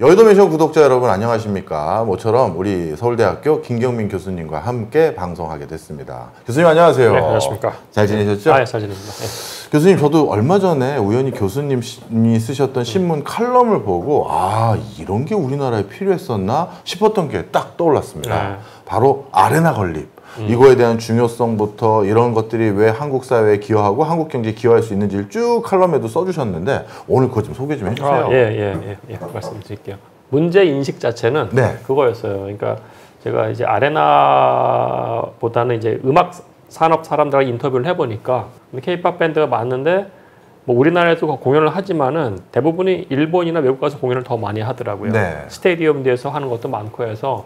여의도매셔 구독자 여러분 안녕하십니까. 모처럼 우리 서울대학교 김경민 교수님과 함께 방송하게 됐습니다. 교수님 안녕하세요. 네, 안녕하십니까. 잘 지내셨죠? 네, 잘 지냅니다. 네. 교수님 저도 얼마 전에 우연히 교수님이 쓰셨던 신문 칼럼을 보고 아 이런 게 우리나라에 필요했었나 싶었던 게 딱 떠올랐습니다. 네. 바로 아레나 건립. 이거에 대한 중요성부터 이런 것들이 왜 한국 사회에 기여하고 한국 경제에 기여할 수 있는지를 쭉 칼럼에도 써주셨는데 오늘 그거 좀 소개 좀 해주세요. 예, 말씀드릴게요. 문제 인식 자체는 네. 그거였어요. 그러니까 제가 이제 아레나보다는 이제 음악 산업 사람들하고 인터뷰를 해보니까 K-팝 밴드가 많은데 뭐 우리나라에도 공연을 하지만은 대부분이 일본이나 외국 가서 공연을 더 많이 하더라고요. 네. 스테디움에서 하는 것도 많고 해서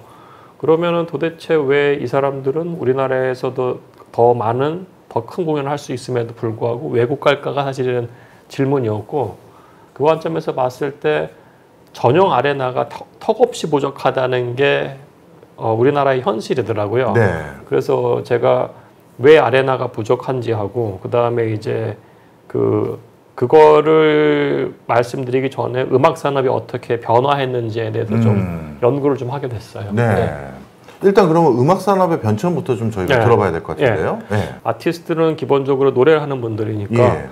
그러면은 도대체 왜 이 사람들은 우리나라에서도 더 많은 더 큰 공연을 할 수 있음에도 불구하고 외국 갈까가 사실은 질문이었고 그 관점에서 봤을 때 전용 아레나가 턱없이 부족하다는 게 우리나라의 현실이더라고요. 네. 그래서 제가 왜 아레나가 부족한지 하고 그 다음에 이제 그거를 말씀드리기 전에 음악 산업이 어떻게 변화했는지에 대해서 좀 연구를 좀 하게 됐어요. 네. 네. 일단 그러면 음악 산업의 변천부터 좀 저희가 네. 들어봐야 될 것 같은데요. 예. 네. 아티스트는 기본적으로 노래를 하는 분들이니까 예.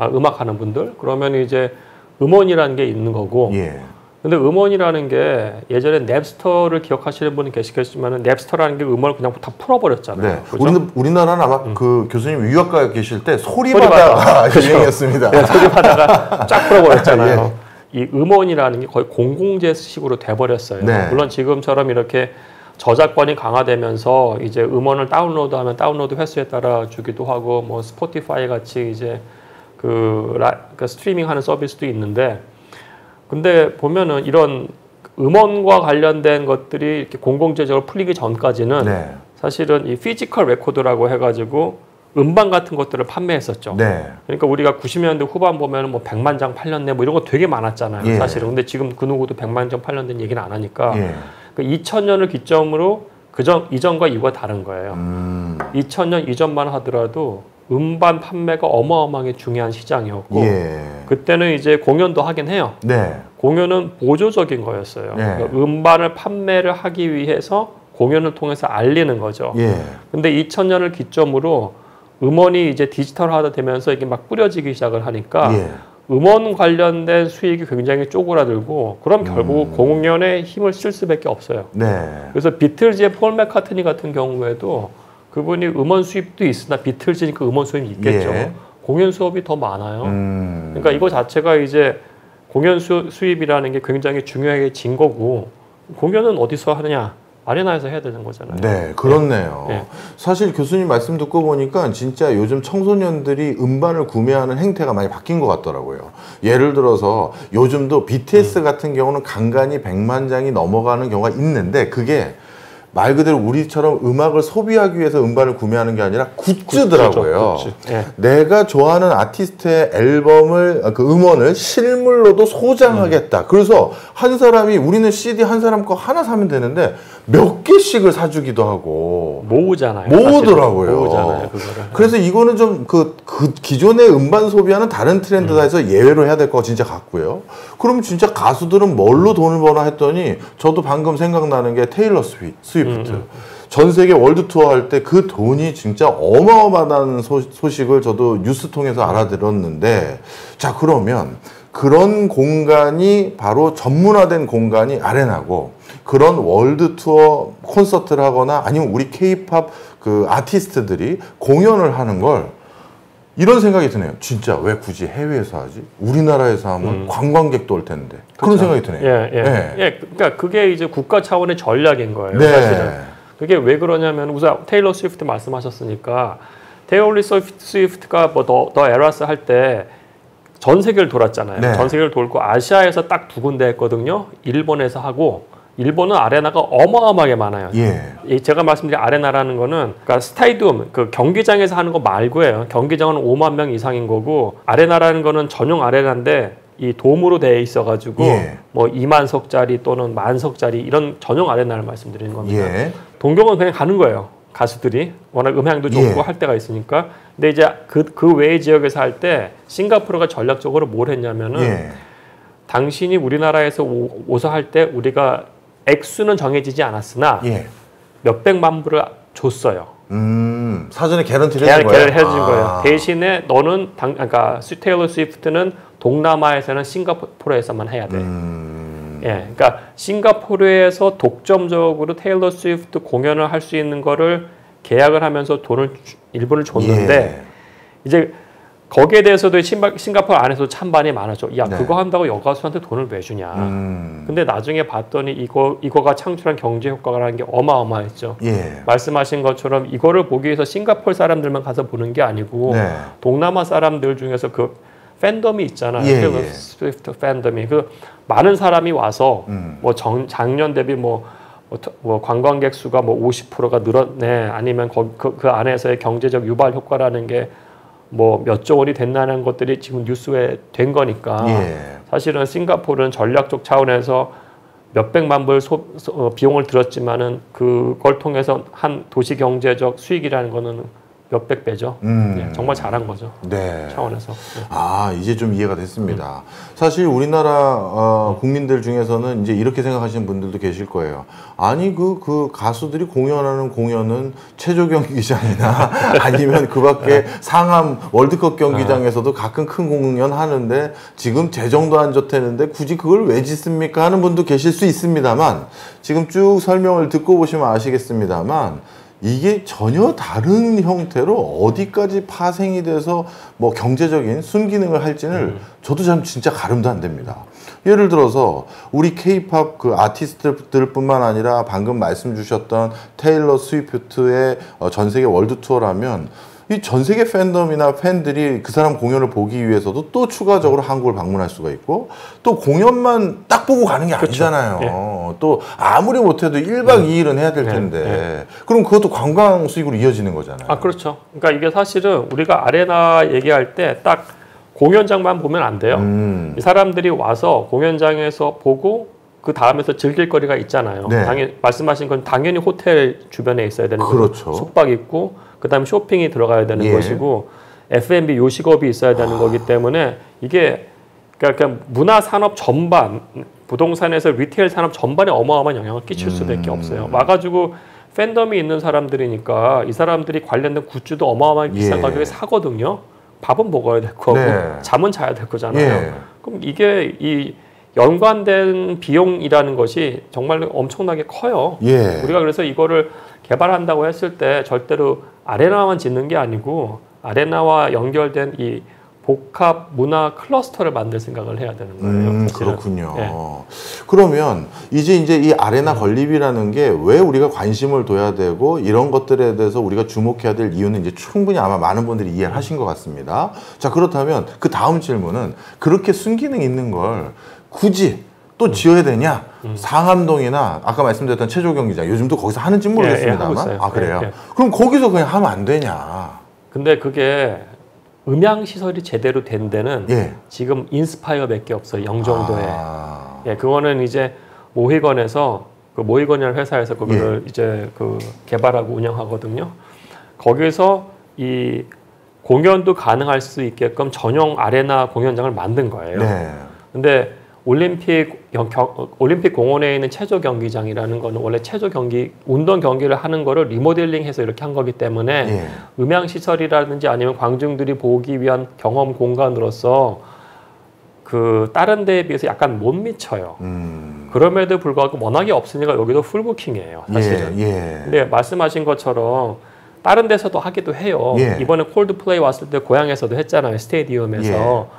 음악 하는 분들 그러면 이제 음원이라는 게 있는 거고 예. 근데 음원이라는 게 예전에 냅스터를 기억하시는 분이 계시겠지만 냅스터라는 게 음원을 그냥 다 풀어버렸잖아요. 네. 그렇죠? 우리나라는 아마 그 교수님 유학가 계실 때 소리바다가 유행이었습니다. 네, 소리바다가 쫙 풀어버렸잖아요. 이 음원이라는 게 거의 공공재식으로 돼버렸어요. 네. 물론 지금처럼 이렇게 저작권이 강화되면서 이제 음원을 다운로드하면 다운로드 횟수에 따라 주기도 하고 뭐 스포티파이 같이 이제 그 스트리밍하는 서비스도 있는데 근데 보면은 이런 음원과 관련된 것들이 이렇게 공공재적으로 풀리기 전까지는 네. 사실은 이 피지컬 레코드라고 해가지고 음반 같은 것들을 판매했었죠. 네. 그러니까 우리가 90년대 후반 보면은 뭐 100만 장 팔렸네 뭐 이런 거 되게 많았잖아요. 예. 사실은. 근데 지금 그 누구도 100만 장 팔렸다는 얘기는 안 하니까 예. 그 2000년을 기점으로 이전과 이거가 다른 거예요. 2000년 이전만 하더라도 음반 판매가 어마어마하게 중요한 시장이었고 예. 그때는 이제 공연도 하긴 해요. 네. 공연은 보조적인 거였어요. 네. 그러니까 음반을 판매를 하기 위해서 공연을 통해서 알리는 거죠. 예. 근데 2000년을 기점으로 음원이 이제 디지털화가 되면서 이게 막 뿌려지기 시작을 하니까 예. 음원 관련된 수익이 굉장히 쪼그라들고 그럼 결국 공연에 힘을 쓸 수밖에 없어요. 네. 그래서 비틀즈의 폴 맥카트니 같은 경우에도 그분이 음원 수입도 있으나 비틀즈니까 음원 수입이 있겠죠. 예. 공연 수업이 더 많아요. 그러니까 이거 자체가 이제 공연 수입이라는 게 굉장히 중요해진 거고 공연은 어디서 하느냐? 아레나에서 해야 되는 거잖아요. 네, 그렇네요. 네. 사실 교수님 말씀 듣고 보니까 진짜 요즘 청소년들이 음반을 구매하는 행태가 많이 바뀐 것 같더라고요. 예를 들어서 요즘도 BTS 같은 경우는 간간히 100만 장이 넘어가는 경우가 있는데 그게 말 그대로 우리처럼 음악을 소비하기 위해서 음반을 구매하는 게 아니라 굿즈더라고요. 굿즈. 네. 내가 좋아하는 아티스트의 앨범을 그 음원을 실물로도 소장하겠다. 그래서 한 사람이 우리는 CD 한 사람 거 하나 사면 되는데 몇 개씩을 사주기도 하고 모으잖아요. 모으더라고요. 모으잖아요, 그거를. 그래서 이거는 좀 그 기존의 음반 소비와는 다른 트렌드다 해서 예외로 해야 될 거 진짜 같고요. 그럼 진짜 가수들은 뭘로 돈을 버나 했더니 저도 방금 생각나는 게 테일러 스위프트. 전 세계 월드 투어 할 때 그 돈이 진짜 어마어마한 소식을 저도 뉴스 통해서 알아들었는데 자 그러면 그런 공간이 바로 전문화된 공간이 아레나고 그런 월드 투어 콘서트를 하거나 아니면 우리 K-팝 그 아티스트들이 공연을 하는 걸 이런 생각이 드네요. 진짜 왜 굳이 해외에서 하지? 우리나라에서 하면 관광객도 올 텐데. 그런 생각이 드네요. 예. 그러니까 그게 이제 국가 차원의 전략인 거예요. 네. 사실은. 그게 왜 그러냐면 우선 테일러 스위프트 말씀하셨으니까 테일러 스위프트가 뭐 더 에라스 할 때 전 세계를 돌았잖아요. 네. 전 세계를 돌고 아시아에서 딱 2군데 했거든요. 일본에서 하고 일본은 아레나가 어마어마하게 많아요. 예. 제가 말씀드린 아레나라는 거는 그러니까 스타디움, 그 경기장에서 하는 거 말고요. 경기장은 5만 명 이상인 거고 아레나라는 거는 전용 아레나인데 이 돔으로 되어 있어가지고 뭐 2만 석짜리 또는 10,000석짜리 이런 전용 아레나를 말씀드리는 겁니다. 동경은 그냥 가는 거예요. 가수들이 워낙 음향도 좋고 할 때가 있으니까. 근데 이제 그 외의 지역에서 할 때 싱가포르가 전략적으로 뭘 했냐면은 당신이 우리나라에서 오서 할 때 우리가 액수는 정해지지 않았으나 예. 몇백만 불을 줬어요. 사전에 개런티를 해준 거예요? 개런티를 해준 거예요. 대신에 너는 그러니까 테일러 스위프트는 동남아에서는 싱가포르에서만 해야 돼. 예, 그러니까 싱가포르에서 독점적으로 테일러 스위프트 공연을 할 수 있는 거를 계약을 하면서 돈을 일부를 줬는데 예. 이제 거기에 대해서도 싱가포르 안에서 찬반이 많았죠. 야, 네. 그거 한다고 여가수한테 돈을 왜 주냐. 근데 나중에 봤더니 이거가 창출한 경제 효과라는 게 어마어마했죠. 예. 말씀하신 것처럼 이거를 보기 위해서 싱가포르 사람들만 가서 보는 게 아니고 네. 동남아 사람들 중에서 그 팬덤이 있잖아요. 예, 테일러 예. 스위프트 팬덤이 그 많은 사람이 와서 뭐 작년 대비 뭐 관광객 수가 뭐 50%가 늘었네. 아니면 그 안에서의 경제적 유발 효과라는 게 뭐 몇 조 원이 된다는 것들이 지금 뉴스에 된 거니까 예. 사실은 싱가포르는 전략적 차원에서 몇백만 불 비용을 들었지만은 그걸 통해서 한 도시 경제적 수익이라는 거는 몇백 배죠. 네, 정말 잘한 거죠. 네. 차원에서. 네. 아, 이제 좀 이해가 됐습니다. 사실 우리나라 국민들 중에서는 이제 이렇게 생각하시는 분들도 계실 거예요. 아니, 그 가수들이 공연하는 공연은 체조 경기장이나 아니면 그 밖에 상암 월드컵 경기장에서도 가끔 큰 공연 하는데 지금 재정도 안 좋다는데 굳이 그걸 왜 짓습니까? 하는 분도 계실 수 있습니다만 지금 쭉 설명을 듣고 보시면 아시겠습니다만 이게 전혀 다른 형태로 어디까지 파생이 돼서 뭐 경제적인 순기능을 할지는 저도 참 진짜 가름도 안 됩니다. 예를 들어서 우리 K-팝 그 아티스트들뿐만 아니라 방금 말씀 주셨던 테일러 스위프트의 전 세계 월드 투어라면 이 전 세계 팬덤이나 팬들이 그 사람 공연을 보기 위해서도 또 추가적으로 한국을 방문할 수가 있고 또 공연만 딱 보고 가는 게 아니잖아요. 예. 또 아무리 못해도 1박 2일은 해야 될 텐데 그럼 그것도 관광 수익으로 이어지는 거잖아요. 아, 그렇죠. 그러니까 이게 사실은 우리가 아레나 얘기할 때 딱 공연장만 보면 안 돼요. 이 사람들이 와서 공연장에서 보고 그 다음에서 즐길 거리가 있잖아요. 네. 당연히 말씀하신 건 당연히 호텔 주변에 있어야 되는 거고 그렇죠. 숙박 있고 그다음에 쇼핑이 들어가야 되는 예. 것이고 F&B 요식업이 있어야 되는 거기 때문에 이게 그러니까 문화 산업 전반 부동산에서 리테일 산업 전반에 어마어마한 영향을 끼칠 수밖에 없어요. 와가지고 팬덤이 있는 사람들이니까 이 사람들이 관련된 굿즈도 어마어마하게 비싼 예. 가격에 사거든요. 밥은 먹어야 될 거고 네. 잠은 자야 될 거잖아요. 예. 그럼 이게 이 연관된 비용이라는 것이 정말 엄청나게 커요. 예. 우리가 그래서 이거를 개발한다고 했을 때 절대로 아레나만 짓는 게 아니고 아레나와 연결된 이 복합 문화 클러스터를 만들 생각을 해야 되는 거예요. 사실은. 그렇군요. 예. 그러면 이제 이 아레나 건립이라는 게 왜 우리가 관심을 둬야 되고 이런 것들에 대해서 우리가 주목해야 될 이유는 이제 충분히 아마 많은 분들이 이해를 하신 것 같습니다. 자, 그렇다면 그 다음 질문은 그렇게 순기능 있는 걸 굳이 또 지어야 되냐? 상암동이나 아까 말씀드렸던 체조 경기장 요즘도 거기서 하는지 모르겠습니다만 하고 있어요. 아, 그래요? 예, 예. 그럼 거기서 그냥 하면 안 되냐? 근데 그게 음향 시설이 제대로 된 데는 예. 지금 인스파이어밖에 없어요. 영종도에. 아. 예, 그거는 이제 모히건에서 그 모히건이라는 회사에서 그거를 이제 그 개발하고 운영하거든요. 거기서 이 공연도 가능할 수 있게끔 전용 아레나 공연장을 만든 거예요. 네. 근데 올림픽 공원에 있는 체조 경기장이라는 거는 원래 체조 경기 운동 경기를 하는 거를 리모델링해서 이렇게 한 거기 때문에 예. 음향 시설이라든지 아니면 관중들이 보기 위한 경험 공간으로서 그 다른 데에 비해서 약간 못 미쳐요. 그럼에도 불구하고 워낙에 없으니까 여기도 풀부킹이에요, 사실은. 예. 근데 말씀하신 것처럼 다른 데서도 하기도 해요. 예. 이번에 콜드플레이 왔을 때 고향에서도 했잖아요, 스테디움에서.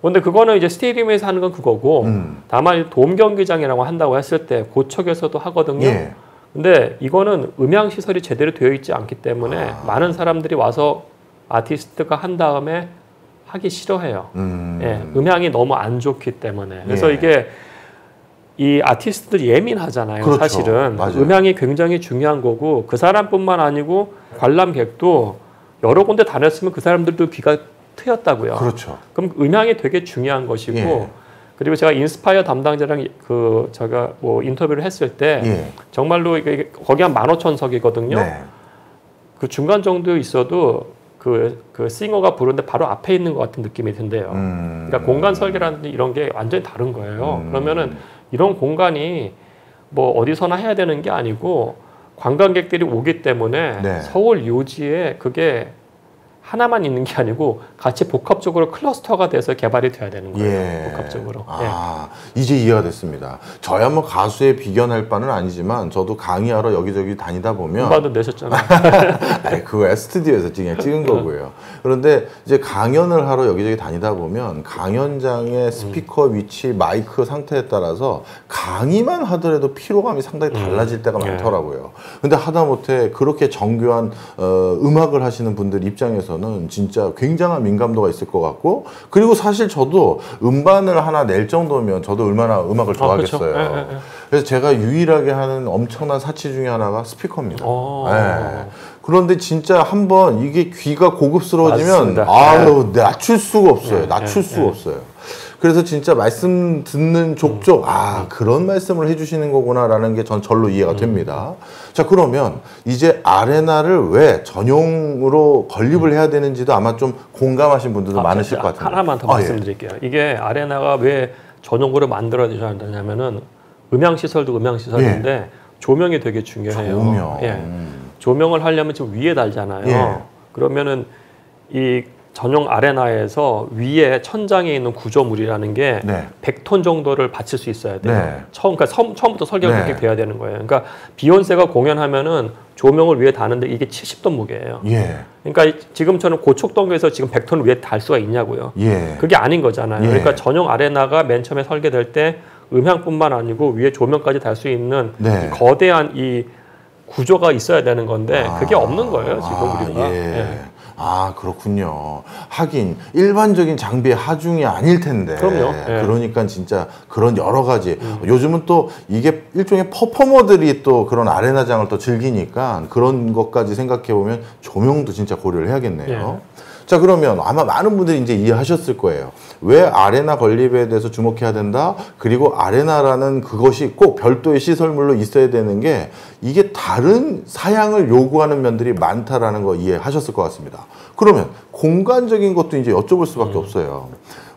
근데 그거는 이제 스테디움에서 하는 건 그거고 다만 돔 경기장이라고 한다고 했을 때 고척에서도 하거든요. 예. 근데 이거는 음향 시설이 제대로 되어 있지 않기 때문에 많은 사람들이 와서 아티스트가 한 다음에 하기 싫어해요. 예, 음향이 너무 안 좋기 때문에. 그래서 예. 이게 이 아티스트들 예민하잖아요. 그렇죠. 사실은 맞아요. 음향이 굉장히 중요한 거고 그 사람뿐만 아니고 관람객도 여러 군데 다녔으면 그 사람들도 귀가 트였다고요. 그렇죠. 그럼 음향이 되게 중요한 것이고 예. 그리고 제가 인스파이어 담당자랑 그 제가 뭐 인터뷰를 했을 때 예. 정말로 이게 거기 한 15,000석이거든요. 네. 그 중간 정도 있어도 그 싱어가 부르는데 바로 앞에 있는 것 같은 느낌이 든대요. 그러니까 공간 설계라든지 이런 게 완전히 다른 거예요. 그러면은 이런 공간이 뭐 어디서나 해야 되는 게 아니고 관광객들이 오기 때문에 네. 서울 요지에 그게 하나만 있는 게 아니고 같이 복합적으로 클러스터가 돼서 개발이 돼야 되는 거예요. 예. 복합적으로. 아, 이제 이해가 됐습니다. 저야 뭐 가수에 비견할 바는 아니지만 저도 강의하러 여기저기 다니다 보면 음반도 내셨잖아요. 아니, 그거야 스튜디오에서 그냥 찍은 거고요. 그런데 이제 강연을 하러 여기저기 다니다 보면 강연장의 스피커 위치, 마이크 상태에 따라서 강의만 하더라도 피로감이 상당히 달라질 때가 많더라고요. 근데 하다못해 그렇게 정교한 음악을 하시는 분들 입장에서는 진짜 굉장한 민감도가 있을 것 같고, 그리고 사실 저도 음반을 하나 낼 정도면 저도 얼마나 음악을 좋아하겠어요. 그렇죠. 그래서 제가 유일하게 하는 엄청난 사치 중에 하나가 스피커입니다. 네. 그런데 진짜 한번 이게 귀가 고급스러워지면 맞습니다. 아유, 낮출 수가 없어요. 낮출 수가 없어요. 그래서 진짜 말씀 듣는 족족 그런 말씀을 해주시는 거구나라는 게 전 절로 이해가 됩니다. 자, 그러면 이제 아레나를 왜 전용으로 건립을 해야 되는지도 아마 좀 공감하신 분들도 많으실 것 같아요. 하나만 더 말씀드릴게요. 이게 아레나가 왜 전용으로 만들어져야 되냐면은 음향시설도 음향시설인데 조명이 되게 중요해요. 조명. 조명을 하려면 지금 위에 달잖아요. 예. 그러면은 이 전용 아레나에서 위에 천장에 있는 구조물이라는 게 100톤 정도를 받칠 수 있어야 돼요. 그러니까 처음부터 설계가 그렇게 돼야 되는 거예요. 그러니까 비욘세가 공연하면은 조명을 위에 다는데 이게 70톤 무게예요. 그러니까 지금처럼 고척동에서 지금 100톤을 위에 달 수가 있냐고요. 그게 아닌 거잖아요. 그러니까 전용 아레나가 맨 처음에 설계될 때 음향뿐만 아니고 위에 조명까지 달 수 있는 이 거대한 이 구조가 있어야 되는 건데 그게 없는 거예요, 지금 우리가. 아, 그렇군요. 하긴 일반적인 장비의 하중이 아닐 텐데. 그럼요. 그러니까 진짜 그런 여러 가지. 요즘은 또 이게 일종의 퍼포머들이 또 그런 아레나장을 또 즐기니까 그런 것까지 생각해 보면 조명도 진짜 고려를 해야겠네요. 자, 그러면 아마 많은 분들이 이제 이해하셨을 거예요. 왜 아레나 건립에 대해서 주목해야 된다? 그리고 아레나라는 그것이 꼭 별도의 시설물로 있어야 되는 게 이게 다른 사양을 요구하는 면들이 많다라는 거 이해하셨을 것 같습니다. 그러면 공간적인 것도 이제 여쭤볼 수밖에 없어요.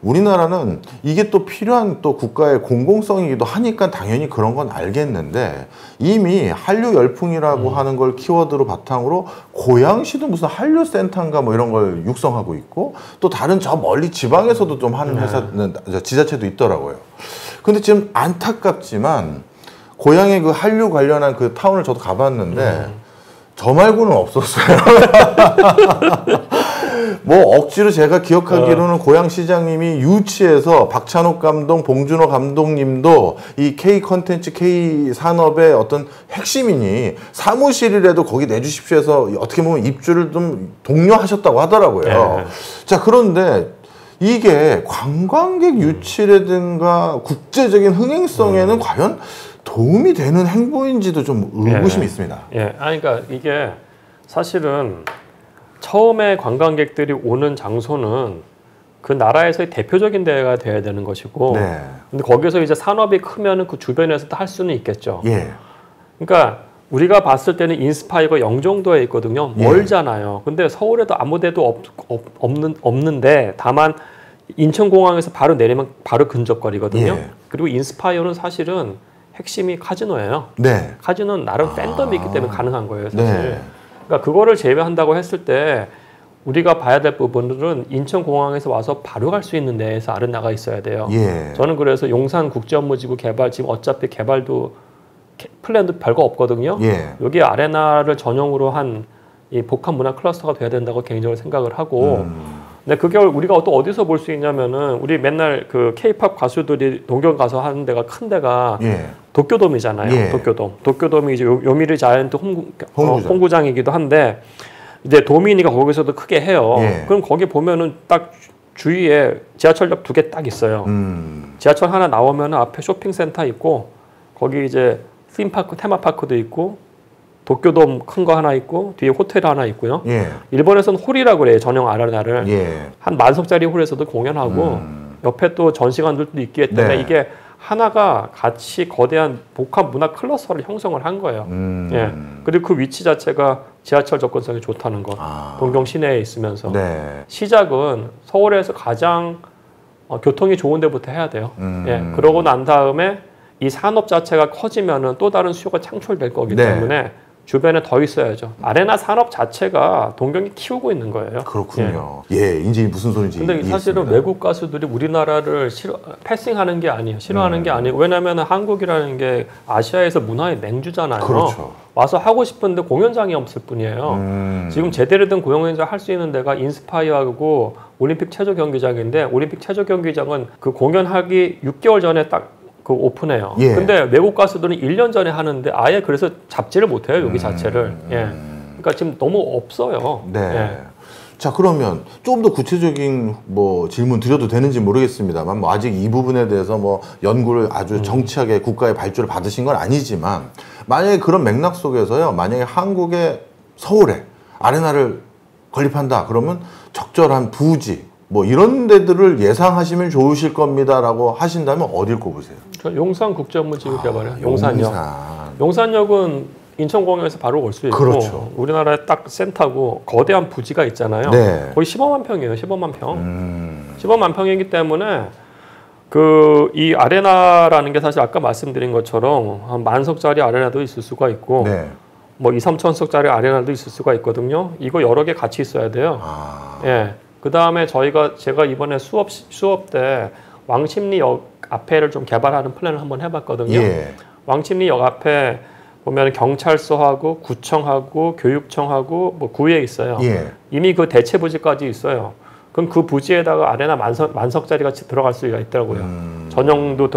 우리나라는 이게 또 필요한 또 국가의 공공성이기도 하니까 당연히 그런 건 알겠는데 이미 한류 열풍이라고 하는 걸 키워드로 바탕으로 고양시도 무슨 한류 센터인가 뭐 이런 걸 육성하고 있고 또 다른 저 멀리 지방에서도 좀 하는 회사는 지자체도 있더라고요. 근데 지금 안타깝지만 고향에 그 한류 관련한 그 타운을 저도 가봤는데 저 말고는 없었어요. 뭐 억지로 제가 기억하기로는 고양시장님이 유치해서 박찬욱 감독, 봉준호 감독님도 이 K 컨텐츠, K 산업의 어떤 핵심이니 사무실이라도 거기 내주십시오 해서 어떻게 보면 입주를 좀 독려하셨다고 하더라고요. 자, 그런데 이게 관광객 유치라든가 국제적인 흥행성에는 과연 도움이 되는 행보인지도 좀 의구심이 있습니다. 그러니까 이게 사실은 처음에 관광객들이 오는 장소는 그 나라에서의 대표적인 데가 돼야 되는 것이고, 근데 거기서 이제 산업이 크면은 그 주변에서도 할 수는 있겠죠. 그러니까 우리가 봤을 때는 인스파이어가 영종도에 있거든요. 멀잖아요. 근데 서울에도 아무 데도 없는데 다만 인천공항에서 바로 내리면 바로 근접거리거든요. 그리고 인스파이어는 사실은 핵심이 카지노예요. 카지노는 나름 팬덤이 있기 때문에 가능한 거예요, 사실. 그러니까 그거를 제외한다고 했을 때 우리가 봐야 될 부분들은 인천공항에서 와서 바로 갈 수 있는 데에서 아레나가 있어야 돼요. 저는 그래서 용산국제업무지구 개발 지금 어차피 개발도 플랜도 별거 없거든요. 여기 아레나를 전용으로 한 이 복합 문화 클러스터가 돼야 된다고 개인적으로 생각을 하고, 근데 그게 우리가 또 어디서 볼 수 있냐면은 우리 맨날 그 K-팝 가수들이 동경 가서 하는 데가 큰 데가 도쿄돔이잖아요. 도쿄돔이 이제 요미르 자이언트 홈구장이기도 한데 이제 도미니가 거기서도 크게 해요. 그럼 거기 보면은 딱 주위에 지하철역 2개 딱 있어요. 지하철 하나 나오면 앞에 쇼핑센터 있고 거기 이제 팀파크, 테마파크도 있고 도쿄돔 큰 거 하나 있고 뒤에 호텔 하나 있고요. 일본에서는 홀이라고 그래요. 전용 아레나를. 한 10,000석짜리 홀에서도 공연하고 옆에 또 전시관들도 있기 때문에 이게 하나가 같이 거대한 복합 문화 클러스터를 형성을 한 거예요. 예. 그리고 그 위치 자체가 지하철 접근성이 좋다는 것. 동경 시내에 있으면서. 네. 시작은 서울에서 가장 교통이 좋은 데부터 해야 돼요. 예. 그러고 난 다음에 이 산업 자체가 커지면은 또 다른 수요가 창출될 거기 때문에 주변에 더 있어야죠. 아레나 산업 자체가 동경이 키우고 있는 거예요. 그렇군요. 예, 이제 무슨 소리인지 근데 이해했습니다. 사실은 외국 가수들이 우리나라를 패싱하는 게 아니에요. 싫어하는 게 아니고 왜냐하면 한국이라는 게 아시아에서 문화의 맹주잖아요. 그렇죠. 와서 하고 싶은데 공연장이 없을 뿐이에요. 지금 제대로 된 공연장 할 수 있는 데가 인스파이어하고 올림픽 체조 경기장인데 올림픽 체조 경기장은 그 공연하기 6개월 전에 딱 그 오픈해요. 예. 근데 외국 가수들은 1년 전에 하는데 아예 그래서 잡지를 못해요. 여기 자체를. 예. 그러니까 지금 너무 없어요. 네. 예. 자, 그러면 좀 더 구체적인 뭐 질문 드려도 되는지 모르겠습니다만 뭐 아직 이 부분에 대해서 뭐 연구를 아주 정치하게 국가의 발주를 받으신 건 아니지만 만약에 그런 맥락 속에서요. 만약에 한국의 서울에 아레나를 건립한다. 그러면 적절한 부지 뭐 이런 데들을 예상하시면 좋으실 겁니다라고 하신다면 어딜 꼽으세요? 용산국제업무지구 개발이요. 용산역. 용산. 용산역은 인천공항에서 바로 올 수 있고 그렇죠. 우리나라의 딱 센터고 거대한 부지가 있잖아요. 네. 거의 15만 평이에요. 15만 평. 15만 평이기 때문에 이 아레나라는 게 사실 아까 말씀드린 것처럼 한 10,000석짜리 아레나도 있을 수가 있고 네. 뭐 2,000~3,000석짜리 아레나도 있을 수가 있거든요. 이거 여러 개 같이 있어야 돼요. 예. 그 다음에 제가 이번에 수업 때 왕십리역 앞에를 좀 개발하는 플랜을 한번 해봤거든요. 예. 왕십리역 앞에 보면 경찰서하고 구청하고 교육청하고 뭐 구에 있어요. 예. 이미 그 대체 부지까지 있어요. 그럼 그 부지에다가 아레나 만석짜리가 들어갈 수가 있더라고요. 전용도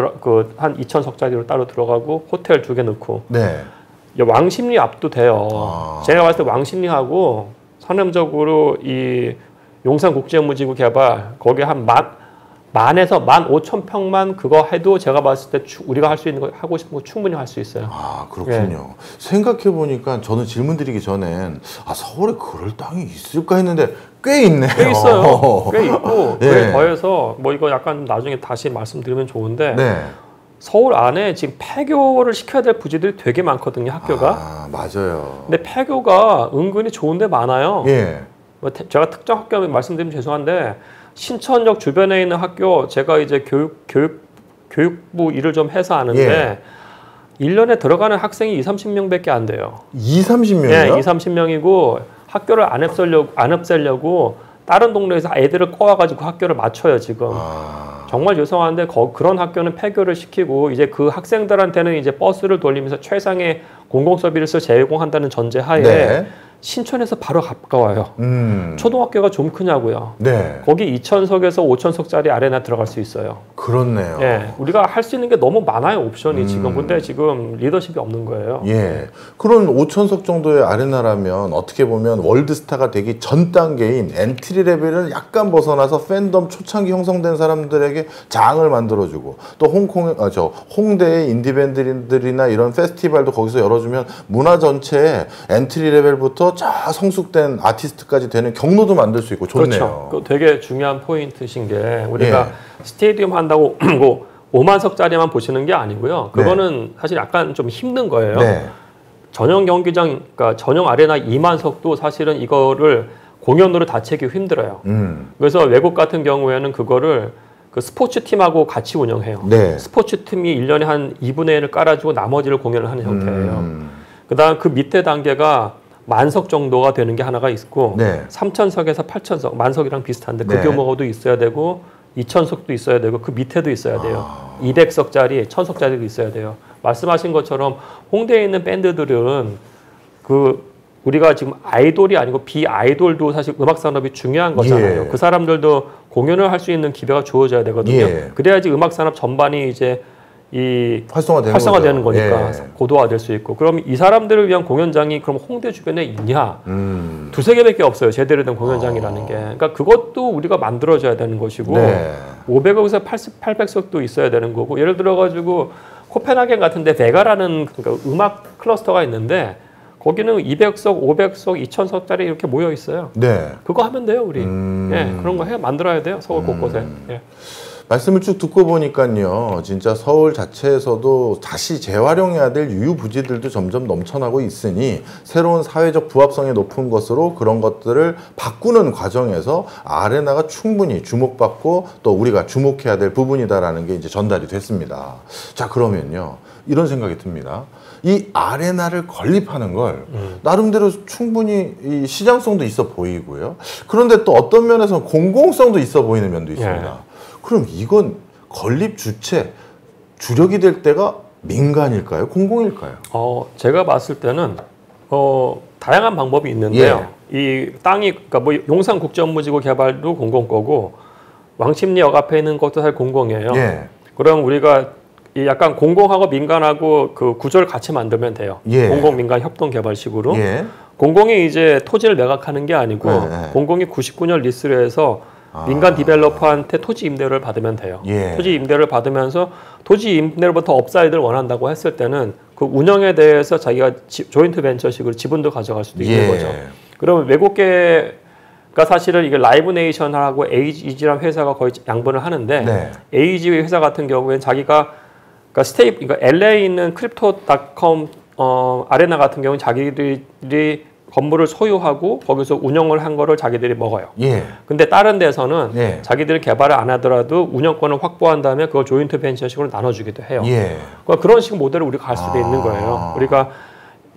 한 2,000석짜리로 따로 들어가고 호텔 2개 넣고. 네. 왕십리 앞도 돼요. 제가 봤을 때 왕십리하고 선행적으로 이 용산국제업무지구 개발 거기에 한 만에서 15,000평만 그거 해도 제가 봤을 때 우리가 할 수 있는 거 하고 싶은 거 충분히 할 수 있어요. 아, 그렇군요. 생각해 보니까 저는 질문 드리기 전엔 서울에 그럴 땅이 있을까 했는데 꽤 있네요. 꽤 있어요. 꽤 있고 예. 그에 더해서 뭐 이거 약간 나중에 다시 말씀드리면 좋은데 네. 서울 안에 지금 폐교를 시켜야 될 부지들이 되게 많거든요. 학교가. 맞아요. 근데 폐교가 은근히 좋은 데 많아요. 예. 제가 특정 학교 말씀드리면 죄송한데 신천역 주변에 있는 학교 제가 이제 교육부 일을 좀 해서 아는데 1년에 들어가는 학생이 2~30명밖에 안 돼요. 2~30명이요? 네, 2~30명이고 학교를 안 없애려고 다른 동네에서 애들을 꺼와가지고 학교를 맞춰요 지금. 정말 죄송한데 그런 학교는 폐교를 시키고 이제 그 학생들한테는 이제 버스를 돌리면서 최상의 공공서비스를 제공한다는 전제하에 네. 신촌에서 바로 가까워요. 초등학교가 좀 크냐고요. 네. 거기 2,000석에서 5,000석짜리 아레나 들어갈 수 있어요. 그렇네요. 예, 우리가 할 수 있는 게 너무 많아요 옵션이 지금. 근데 지금 리더십이 없는 거예요. 예. 그런 5,000석 정도의 아레나라면 어떻게 보면 월드스타가 되기 전 단계인 엔트리 레벨을 약간 벗어나서 팬덤 초창기 형성된 사람들에게 장을 만들어주고 또 홍대의 인디밴드들이나 이런 페스티벌도 거기서 열어주면 문화 전체에 엔트리 레벨부터 쫙 성숙된 아티스트까지 되는 경로도 만들 수 있고 좋네요. 그렇죠. 그 되게 중요한 포인트신 게 우리가 스테디움 한다고 50,000석짜리만 보시는 게 아니고요. 그거는 사실 약간 좀 힘든 거예요. 네. 전용 경기장, 그러니까 전용 아레나 20,000석도 사실은 이거를 공연으로 다 채기 힘들어요. 그래서 외국 같은 경우에는 그거를 그 스포츠 팀하고 같이 운영해요. 네. 스포츠 팀이 1년에 한 2분의 1을 깔아주고 나머지를 공연을 하는 형태예요. 그다음 그 밑에 단계가 10,000석 정도가 되는 게 하나가 있고 3,000석에서 8,000석, 10,000석이랑 비슷한데 그 규모도 있어야 되고 2,000석도 있어야 되고 그 밑에도 있어야 돼요. 200석짜리, 1,000석짜리도 있어야 돼요. 말씀하신 것처럼 홍대에 있는 밴드들은 우리가 지금 아이돌이 아니고 비아이돌도 사실 음악 산업이 중요한 거잖아요. 그 사람들도 공연을 할 수 있는 기회가 주어져야 되거든요. 그래야지 음악 산업 전반이 이제 활성화되는 거니까 고도화될 수 있고. 그럼 이 사람들을 위한 공연장이 그럼 홍대 주변에 있냐? 2~3개밖에 없어요. 제대로 된 공연장이라는 게. 그러니까 그것도 우리가 만들어줘야 되는 것이고 500억에서 800석도 있어야 되는 거고. 예를 들어가지고 코펜하겐 같은데 베가라는 그러니까 음악 클러스터가 있는데 거기는 200석, 500석, 2,000석짜리 이렇게 모여 있어요. 그거 하면 돼요, 우리. 예, 그런 거 만들어야 돼요, 서울 곳곳에. 예. 말씀을 쭉 듣고 보니까요, 진짜 서울 자체에서도 다시 재활용해야 될 유유부지들도 점점 넘쳐나고 있으니 새로운 사회적 부합성이 높은 것으로 그런 것들을 바꾸는 과정에서 아레나가 충분히 주목받고 또 우리가 주목해야 될 부분이다라는 게 이제 전달이 됐습니다. 자, 그러면요, 이런 생각이 듭니다. 이 아레나를 건립하는 걸 나름대로 충분히 이 시장성도 있어 보이고요. 그런데 또 어떤 면에서는 공공성도 있어 보이는 면도 있습니다. 예. 그럼 이건 건립 주체, 주력이 될 때가 민간일까요? 공공일까요? 제가 봤을 때는 다양한 방법이 있는데요. 이 땅이 그러니까 뭐 용산국제업무지구 개발도 공공 거고 왕십리역 앞에 있는 것도 사실 공공이에요. 예. 그럼 우리가 이 약간 공공하고 민간하고 그 구조를 같이 만들면 돼요. 예. 공공 민간 협동 개발식으로. 예. 공공이 이제 토지를 매각하는 게 아니고 공공이 99년 리스를 해서 민간 디벨로퍼한테 토지 임대료를 받으면 돼요. 예. 토지 임대료를 받으면서 토지 임대료부터 업사이드를 원한다고 했을 때는 그 운영에 대해서 자기가 조인트 벤처식으로 지분도 가져갈 수도 있는 거죠. 그러면 외국계가 사실은 이게 라이브네이션하고 에이지라는 회사가 거의 양분을 하는데 에이지 회사 같은 경우에는 자기가 그러니까 LA에 있는 크립토닷컴 아레나 같은 경우는 자기들이 건물을 소유하고 거기서 운영을 한 거를 자기들이 먹어요. 근데 다른 데서는 자기들이 개발을 안 하더라도 운영권을 확보한 다음에 그걸 조인트 벤처식으로 나눠주기도 해요. 그러니까 그런 식 모델을 우리가 갈 수도 있는 거예요. 우리가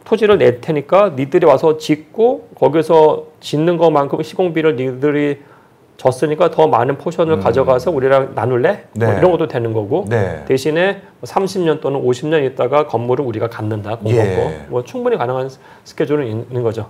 토지를 낼 테니까 니들이 와서 짓고 거기서 짓는 것만큼 시공비를 니들이 졌으니까 더 많은 포션을 가져가서 우리랑 나눌래? 뭐 이런 것도 되는 거고 대신에 30년 또는 50년 있다가 건물을 우리가 갖는다. 공공고. 뭐 충분히 가능한 스케줄은 있는 거죠.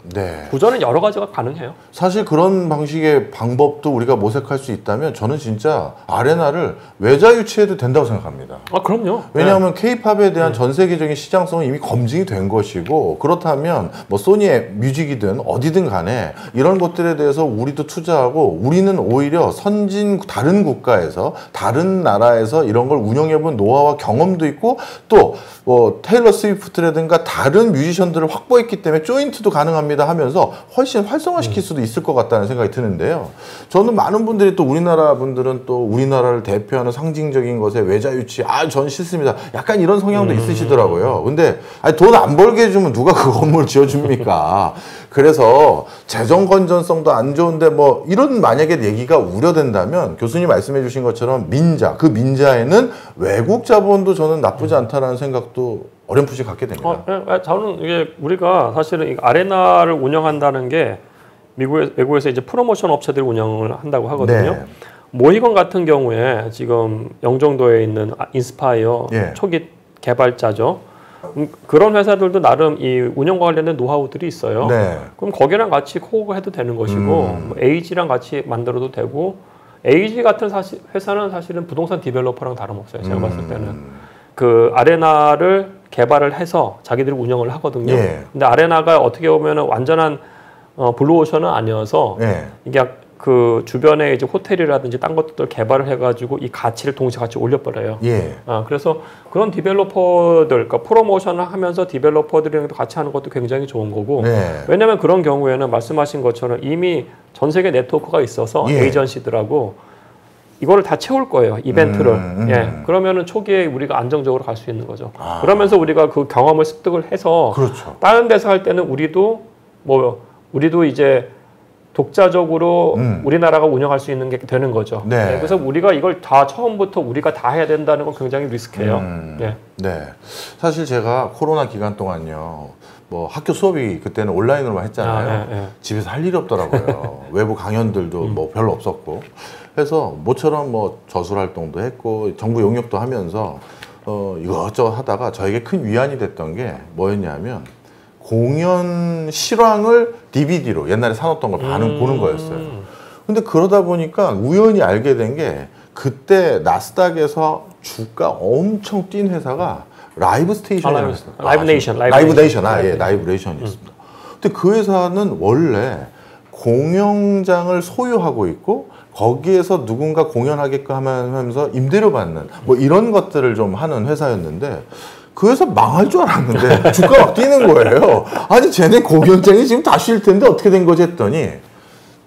구조는 여러 가지가 가능해요. 사실 그런 방식의 방법도 우리가 모색할 수 있다면 저는 진짜 아레나를 외자 유치해도 된다고 생각합니다. 그럼요. 왜냐하면 K-팝에 대한 전 세계적인 시장성은 이미 검증이 된 것이고 그렇다면 뭐 소니의 뮤직이든 어디든 간에 이런 것들에 대해서 우리도 투자하고 우리는 오히려 선진 다른 국가에서 다른 나라에서 이런 걸 운영해본 노하우와 경험도 있고 또 뭐 테일러 스위프트라든가 다른 뮤지션들을 확보했기 때문에 조인트도 가능합니다 하면서 훨씬 활성화시킬 수도 있을 것 같다는 생각이 드는데요. 저는 많은 분들이 또 우리나라 분들은 또 우리나라를 대표하는 상징적인 것에 외자 유치 전 싫습니다. 약간 이런 성향도 있으시더라고요. 근데 돈 안 벌게 해주면 누가 그 건물을 지어줍니까? 그래서 재정 건전성도 안 좋은데 뭐 이런 만약에 얘기가 우려된다면 교수님 말씀해 주신 것처럼 민자, 그 민자에는 외국 자본도 저는 나쁘지 않다라는 생각도 어렴풋이 갖게 됩니다. 저는 이게 우리가 사실은 아레나를 운영한다는 게 외국에서 이제 프로모션 업체들이 운영을 한다고 하거든요. 모이건 같은 경우에 지금 영종도에 있는 인스파이어 초기 개발자죠. 그런 회사들도 나름 이 운영과 관련된 노하우들이 있어요. 그럼 거기랑 같이 코어해도 되는 것이고 뭐 에이지랑 같이 만들어도 되고 에이지 같은 회사는 사실은 부동산 디벨로퍼랑 다름없어요. 제가 봤을 때는. 그 아레나를 개발을 해서 자기들이 운영을 하거든요. 근데 아레나가 어떻게 보면 완전한 블루오션은 아니어서 이게 그 주변에 이제 호텔이라든지 딴 것들 개발을 해가지고 이 가치를 동시에 같이 올려버려요. 그래서 그런 디벨로퍼들, 그러니까 프로모션을 하면서 디벨로퍼들이랑 같이 하는 것도 굉장히 좋은 거고. 왜냐하면 그런 경우에는 말씀하신 것처럼 이미 전 세계 네트워크가 있어서 에이전시들하고 이거를 다 채울 거예요. 이벤트를. 그러면은 초기에 우리가 안정적으로 갈 수 있는 거죠. 그러면서 우리가 그 경험을 습득을 해서 다른 데서 할 때는 우리도 이제 독자적으로 우리나라가 운영할 수 있는 게 되는 거죠. 그래서 우리가 이걸 다 처음부터 우리가 다 해야 된다는 건 굉장히 리스크예요. 사실 제가 코로나 기간 동안요. 뭐 학교 수업이 그때는 온라인으로만 했잖아요. 집에서 할 일이 없더라고요. 외부 강연들도 뭐 별로 없었고. 그래서 모처럼 뭐 저술 활동도 했고 정부 용역도 하면서 이것저것 하다가 저에게 큰 위안이 됐던 게 뭐였냐면 공연 실황을 DVD로 옛날에 사놓던 걸 보는 거였어요. 근데 그러다 보니까 우연히 알게 된 게 그때 나스닥에서 주가 엄청 뛴 회사가 라이브 스테이션이었어요. 라이브네이션이었습니다. 근데 그 회사는 원래 공연장을 소유하고 있고 거기에서 누군가 공연하게끔 하면서 임대료 받는 뭐 이런 것들을 좀 하는 회사였는데 그 회사 망할 줄 알았는데 주가 막 뛰는 거예요. 아니 쟤네 공연장이 지금 다 쉴 텐데 어떻게 된 거지 했더니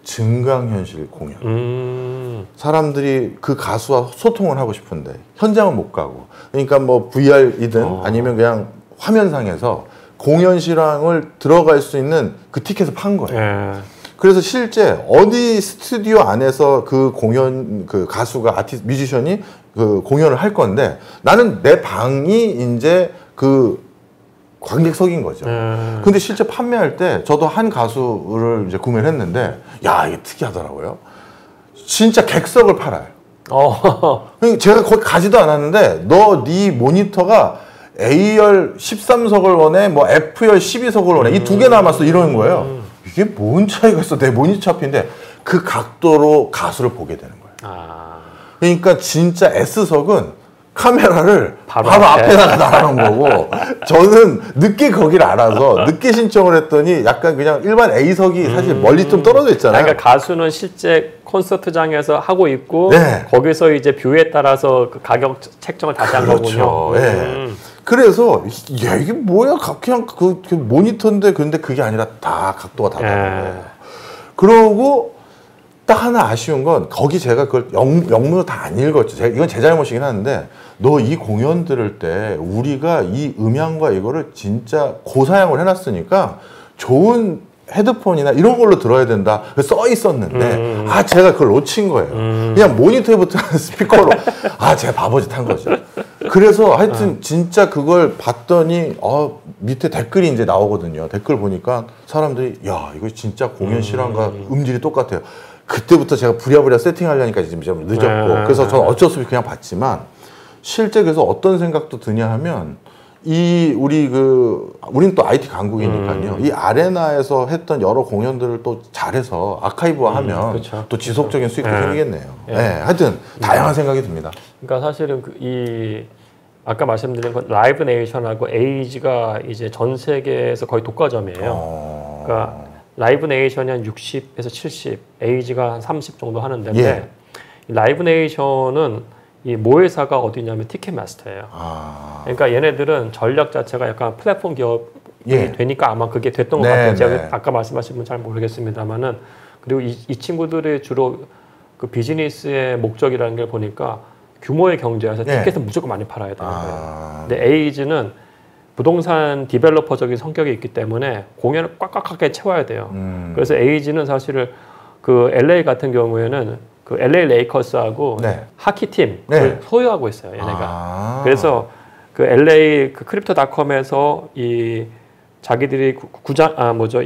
증강현실 공연. 사람들이 그 가수와 소통을 하고 싶은데 현장은 못 가고, 그러니까 뭐 VR이든 아니면 그냥 화면상에서 공연 실황을 들어갈 수 있는 그 티켓을 판 거예요. 그래서 실제 어디 스튜디오 안에서 그 공연, 그 가수가 뮤지션이 그 공연을 할 건데, 나는 내 방이 이제 그 관객석인 거죠. 근데 실제 판매할 때 저도 한 가수를 이제 구매를 했는데, 야, 이게 특이하더라고요. 진짜 객석을 팔아요. 제가 거기 가지도 않았는데, 네 모니터가 A열 13석을 원해, 뭐 F열 12석을 원해, 이 두 개 남았어, 이러는 거예요. 이게 뭔 차이가 있어? 내 모니터 앞인데 그 각도로 가수를 보게 되는 거예요. 그러니까 진짜 S석은 카메라를 바로 앞에다가 달아놓은 거고, 저는 늦게 거기를 알아서 늦게 신청을 했더니 약간 그냥 일반 A석이 사실 멀리 좀 떨어져 있잖아요. 그러니까 가수는 실제 콘서트장에서 하고 있고, 네. 거기서 이제 뷰에 따라서 그 가격 책정을 다시 한 거군요. 네. 그래서 야, 이게 뭐야? 그냥 그 모니터인데, 근데 그게 아니라 다 각도가 다 다른 거예요. 그러고 딱 하나 아쉬운 건, 거기 제가 그걸 영문으로 다 안 읽었죠. 이건 제 잘못이긴 한데, 너 이 공연 들을 때 우리가 이 음향과 이거를 진짜 고사양을 해놨으니까 좋은 헤드폰이나 이런 걸로 들어야 된다 써 있었는데, 제가 그걸 놓친 거예요. 그냥 모니터에 붙은 스피커로 제가 바보짓 한 거죠. 그래서 하여튼 진짜 그걸 봤더니 밑에 댓글이 이제 나오거든요. 댓글 보니까 사람들이, 야, 이거 진짜 공연 실황과 음질이 똑같아요. 그때부터 제가 부랴부랴 세팅하려니까 지금 좀 늦었고, 그래서 저는 어쩔 수 없이 그냥 봤지만, 실제 그래서 어떤 생각도 드냐 하면, 우린 또 IT 강국이니까요. 이 아레나에서 했던 여러 공연들을 또 잘해서 아카이브화하면 그렇죠. 또 지속적인 수익도 생기겠네요. 하여튼 다양한 생각이 듭니다. 그러니까 사실은 아까 말씀드린 건 라이브 네이션하고 에이지가 이제 전 세계에서 거의 독과점이에요. 그러니까 라이브 네이션이 한 60에서 70, 에이지가 한 30 정도 하는 데인데, 라이브 네이션은 이 모회사가 어디냐면 티켓마스터예요. 그러니까 얘네들은 전략 자체가 약간 플랫폼 기업이 되니까 아마 그게 됐던 것 같아요. 제가 아까 말씀하신 분 잘 모르겠습니다만은. 그리고 이 친구들이 주로 그 비즈니스의 목적이라는 걸 보니까 규모의 경제에서 티켓은 무조건 많이 팔아야 되는 거예요. 근데 에이지는 부동산 디벨로퍼적인 성격이 있기 때문에 공연을 꽉꽉하게 채워야 돼요. 그래서 에이지는 사실은 그 LA 같은 경우에는 그 LA 레이커스하고 하키팀을 소유하고 있어요, 얘네가. 그래서 그 LA 그 크립토닷컴에서 이 자기들이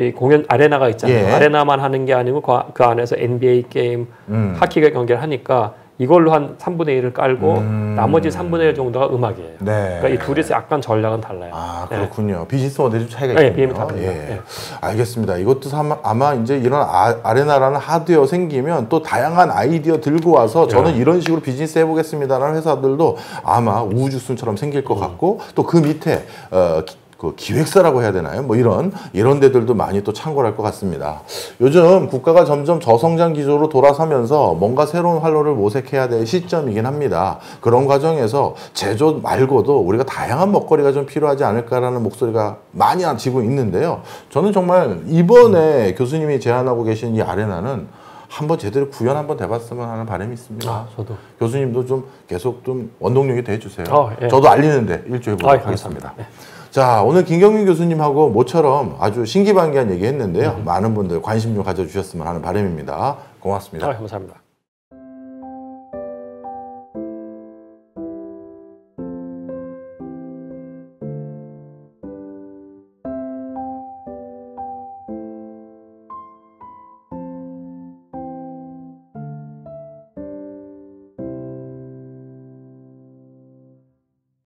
이 공연 아레나가 있잖아요. 아레나만 하는 게 아니고 그 안에서 NBA 게임, 하키 경기를 하니까 이걸로 한 3분의 1을 깔고 나머지 3분의 1 정도가 음악이에요. 그러니까 이 둘이서 약간 전략은 달라요. 그렇군요. 비즈니스 모델이 좀 차이가 있군요. 알겠습니다. 이것도 아마 이제 이런 아레나라는 하드웨어 생기면 또 다양한 아이디어 들고 와서 저는 이런 식으로 비즈니스 해보겠습니다라는 회사들도 아마 우주순처럼 생길 것 같고, 또 그 밑에 그 기획사라고 해야 되나요? 뭐 이런 데들도 많이 또 참고를 할 것 같습니다. 요즘 국가가 점점 저성장 기조로 돌아서면서 뭔가 새로운 활로를 모색해야 될 시점이긴 합니다. 그런 과정에서 제조 말고도 우리가 다양한 먹거리가 좀 필요하지 않을까라는 목소리가 많이 지고 있는데요. 저는 정말 이번에 교수님이 제안하고 계신 이 아레나는 한번 제대로 구현 한번 돼봤으면 하는 바람이 있습니다. 저도. 교수님도 좀 계속 좀 원동력이 돼주세요. 저도 알리는데 일조해 보도록 하겠습니다. 자, 오늘 김경민 교수님하고 모처럼 아주 신기반기한 얘기 했는데요. 많은 분들 관심 좀 가져주셨으면 하는 바람입니다. 고맙습니다. 감사합니다.